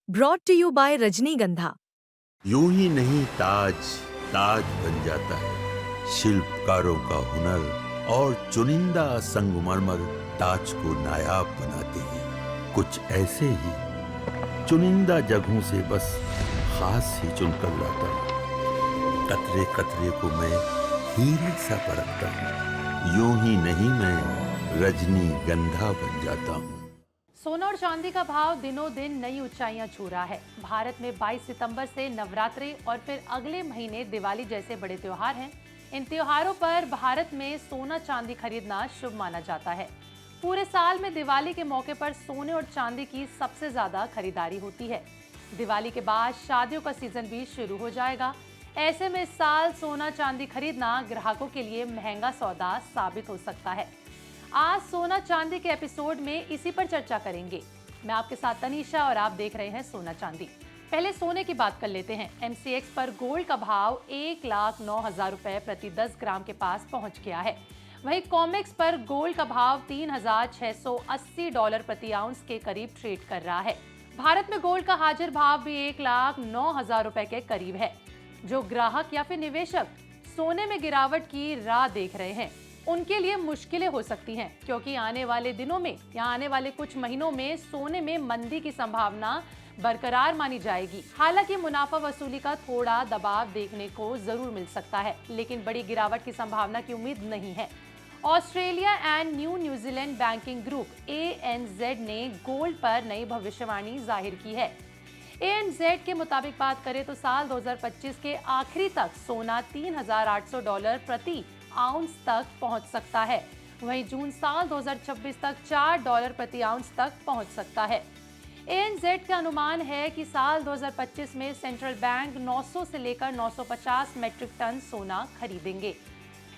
Brought to you bye रजनीगंधा। यूं ही नहीं ताज ताज बन जाता है, शिल्पकारों का हुनर और चुनिंदा संगमरमर ताज को नायाब बनाते हैं। कुछ ऐसे ही चुनिंदा जगहों से बस खास ही चुनकर लाता हूँ। कतरे कतरे को मैं हीरे सा परखता हूँ। यूं ही नहीं मैं रजनीगंधा बन जाता हूँ। सोना और चांदी का भाव दिनों दिन नई ऊंचाइयां छू रहा है। भारत में 22 सितंबर से नवरात्रि और फिर अगले महीने दिवाली जैसे बड़े त्योहार हैं। इन त्योहारों पर भारत में सोना चांदी खरीदना शुभ माना जाता है। पूरे साल में दिवाली के मौके पर सोने और चांदी की सबसे ज्यादा खरीदारी होती है। दिवाली के बाद शादियों का सीजन भी शुरू हो जाएगा। ऐसे में इस साल सोना चांदी खरीदना ग्राहकों के लिए महंगा सौदा साबित हो सकता है। आज सोना चांदी के एपिसोड में इसी पर चर्चा करेंगे। मैं आपके साथ तनीषा और आप देख रहे हैं सोना चांदी। पहले सोने की बात कर लेते हैं। MCX पर गोल्ड का भाव 1,09,000 रुपए प्रति 10 ग्राम के पास पहुंच गया है। वहीं कॉमेक्स पर गोल्ड का भाव $3,680 प्रति आउंस के करीब ट्रेड कर रहा है। भारत में गोल्ड का हाजिर भाव भी 1,09,000 रुपए के करीब है। जो ग्राहक या फिर निवेशक सोने में गिरावट की राह देख रहे हैं, उनके लिए मुश्किलें हो सकती हैं, क्योंकि आने वाले दिनों में या आने वाले कुछ महीनों में सोने में मंदी की संभावना बरकरार मानी जाएगी। हालांकि मुनाफा वसूली का थोड़ा दबाव देखने को जरूर मिल सकता है, लेकिन बड़ी गिरावट की संभावना की उम्मीद नहीं है। Australia and New Zealand banking group ANZ ने गोल्ड पर नई भविष्यवाणी जाहिर की है। ANZ के मुताबिक बात करें तो साल 2025 के आखिरी तक सोना $3,800 प्रति आउंस तक पहुंच सकता है। वहीं जून साल 2026 तक $4 प्रति आउंस तक पहुंच सकता है। ANZ का अनुमान है कि साल 2025 में सेंट्रल बैंक 900 से लेकर 950 मैट्रिक टन सोना खरीदेंगे।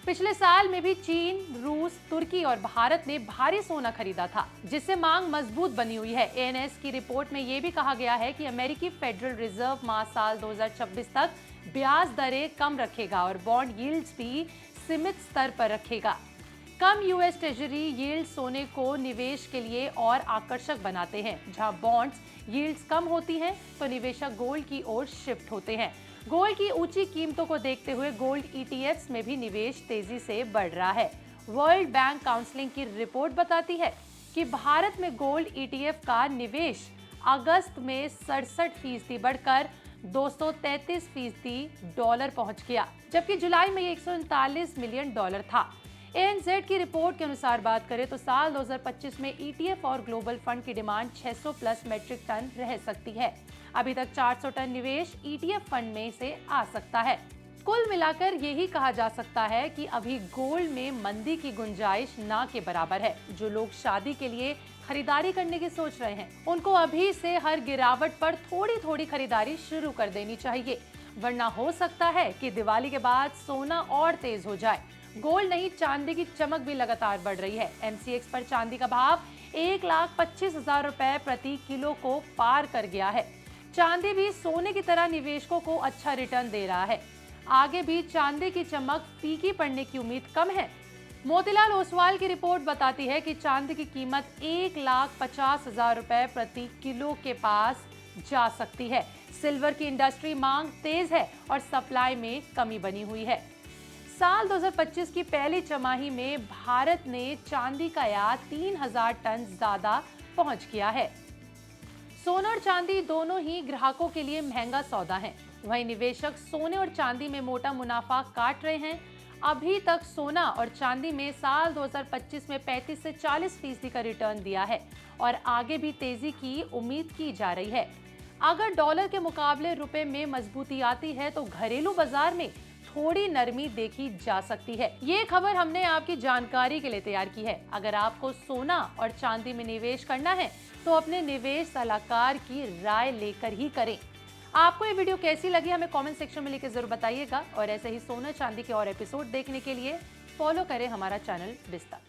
पिछले साल में भी चीन, रूस, तुर्की और भारत ने भारी सोना खरीदा था, जिससे मांग मजबूत बनी हुई है। ANS की रिपोर्ट में ये भी कहा गया है कि अमेरिकी फेडरल रिजर्व माह साल 2026 तक ब्याज दरें कम रखेगा और बॉन्ड यील्ड्स भी सीमित स्तर पर रखेगा। कम US ट्रेजरी यील्ड सोने को निवेश के लिए और आकर्षक बनाते हैं। जहां बॉन्ड्स यील्ड्स कम होती हैं तो निवेशक गोल्ड की ओर शिफ्ट होते हैं। गोल्ड की ऊंची कीमतों को देखते हुए गोल्ड ETFs में भी निवेश तेजी से बढ़ रहा है। वर्ल्ड बैंक काउंसिलिंग की रिपोर्ट बताती है कि भारत में गोल्ड ETF का निवेश अगस्त में 67% बढ़कर $233 पहुंच गया, जबकि जुलाई में ये $139 मिलियन था। ANZ की रिपोर्ट के अनुसार बात करें तो साल 2025 में ETF और ग्लोबल फंड की डिमांड 600 प्लस मैट्रिक टन रह सकती है। अभी तक 400 टन निवेश ETF फंड में से आ सकता है। कुल मिलाकर यही कहा जा सकता है कि अभी गोल्ड में मंदी की गुंजाइश ना के बराबर है। जो लोग शादी के लिए खरीदारी करने की सोच रहे हैं, उनको अभी से हर गिरावट पर थोड़ी थोड़ी खरीदारी शुरू कर देनी चाहिए, वरना हो सकता है कि दिवाली के बाद सोना और तेज हो जाए। गोल्ड नहीं, चांदी की चमक भी लगातार बढ़ रही है। MCX पर चांदी का भाव 1,25,000 रुपए प्रति किलो को पार कर गया है। चांदी भी सोने की तरह निवेशकों को अच्छा रिटर्न दे रहा है। आगे भी चांदी की चमक फीकी पड़ने की उम्मीद कम है। मोतीलाल ओसवाल की रिपोर्ट बताती है कि चांदी की कीमत 1,50,000 रुपए प्रति किलो के पास जा सकती है। सिल्वर की इंडस्ट्री मांग तेज है और सप्लाई में कमी बनी हुई है। साल 2025 की पहली छमाही में भारत ने चांदी का आयात 3,000 टन ज्यादा पहुंच गया है। सोना और चांदी दोनों ही ग्राहकों के लिए महंगा सौदा है। वहीं निवेशक सोने और चांदी में मोटा मुनाफा काट रहे हैं। अभी तक सोना और चांदी में साल 2025 में 35 से 40% का रिटर्न दिया है और आगे भी तेजी की उम्मीद की जा रही है। अगर डॉलर के मुकाबले रुपए में मजबूती आती है तो घरेलू बाजार में थोड़ी नरमी देखी जा सकती है। ये खबर हमने आपकी जानकारी के लिए तैयार की है। अगर आपको सोना और चांदी में निवेश करना है तो अपने निवेश सलाहकार की राय लेकर ही करें। आपको ये वीडियो कैसी लगी हमें कमेंट सेक्शन में लिखकर जरूर बताइएगा और ऐसे ही सोना चांदी के और एपिसोड देखने के लिए फॉलो करें हमारा चैनल विस्तार।